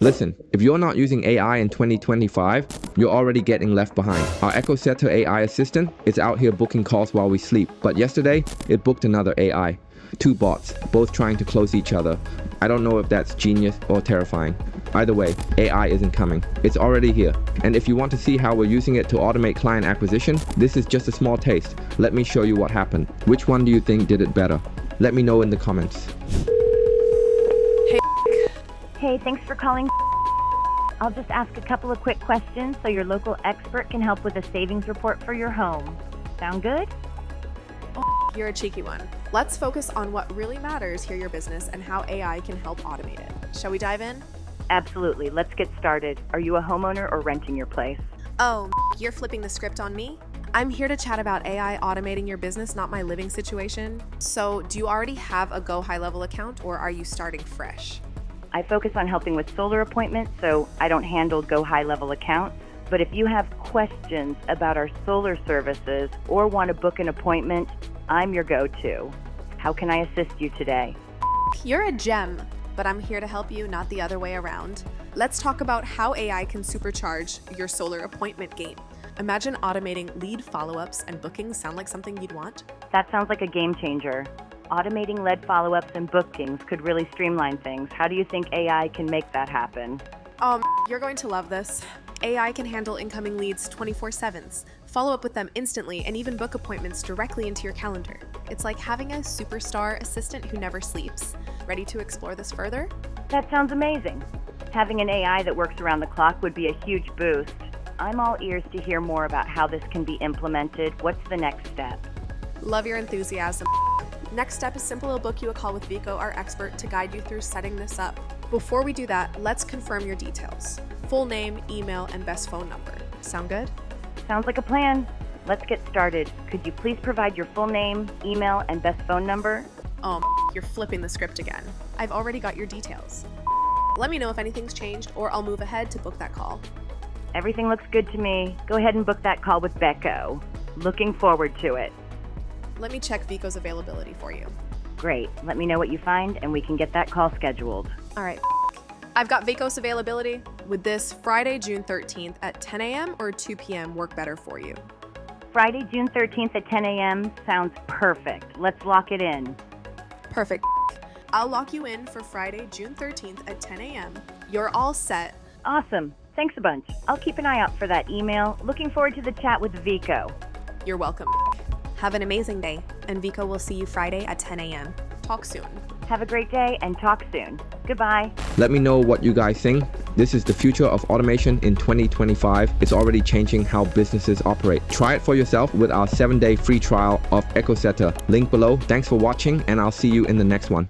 Listen, if you're not using AI in 2025, you're already getting left behind. Our EchoSetter AI assistant is out here booking calls while we sleep, but yesterday, it booked another AI. Two bots, both trying to close each other. I don't know if that's genius or terrifying. Either way, AI isn't coming. It's already here. And if you want to see how we're using it to automate client acquisition, this is just a small taste. Let me show you what happened. Which one do you think did it better? Let me know in the comments. Hey, thanks for calling. I'll just ask a couple of quick questions so your local expert can help with a savings report for your home. Sound good? Oh, you're a cheeky one. Let's focus on what really matters here, your business, and how AI can help automate it. Shall we dive in? Absolutely. Let's get started. Are you a homeowner or renting your place? Oh, you're flipping the script on me? I'm here to chat about AI automating your business, not my living situation. So, do you already have a GoHighLevel account or are you starting fresh? I focus on helping with solar appointments, so I don't handle GoHighLevel accounts. But if you have questions about our solar services or want to book an appointment, I'm your go-to. How can I assist you today? You're a gem, but I'm here to help you, not the other way around. Let's talk about how AI can supercharge your solar appointment game. Imagine automating lead follow-ups and bookings sound like something you'd want? That sounds like a game changer. Automating lead follow-ups and bookings could really streamline things. How do you think AI can make that happen? You're going to love this. AI can handle incoming leads 24/7, follow up with them instantly, and even book appointments directly into your calendar. It's like having a superstar assistant who never sleeps. Ready to explore this further? That sounds amazing. Having an AI that works around the clock would be a huge boost. I'm all ears to hear more about how this can be implemented. What's the next step? Love your enthusiasm. Next step is simple. I'll book you a call with Vico, our expert, to guide you through setting this up. Before we do that, let's confirm your details. Full name, email, and best phone number. Sound good? Sounds like a plan. Let's get started. Could you please provide your full name, email, and best phone number? You're flipping the script again. I've already got your details. Let me know if anything's changed, or I'll move ahead to book that call. Everything looks good to me. Go ahead and book that call with Becco. Looking forward to it. Let me check Vico's availability for you. Great. Let me know what you find, and we can get that call scheduled. All right. I've got Vico's availability. Would this Friday, June 13th at 10 a.m. or 2 p.m. work better for you? Friday, June 13th at 10 a.m. sounds perfect. Let's lock it in. Perfect. I'll lock you in for Friday, June 13th at 10 a.m. You're all set. Awesome. Thanks a bunch. I'll keep an eye out for that email. Looking forward to the chat with Vico. You're welcome. Have an amazing day, and Vico will see you Friday at 10 a.m. Talk soon. Have a great day and talk soon. Goodbye. Let me know what you guys think. This is the future of automation in 2025. It's already changing how businesses operate. Try it for yourself with our 7-day free trial of EchoSetter. Link below. Thanks for watching, and I'll see you in the next one.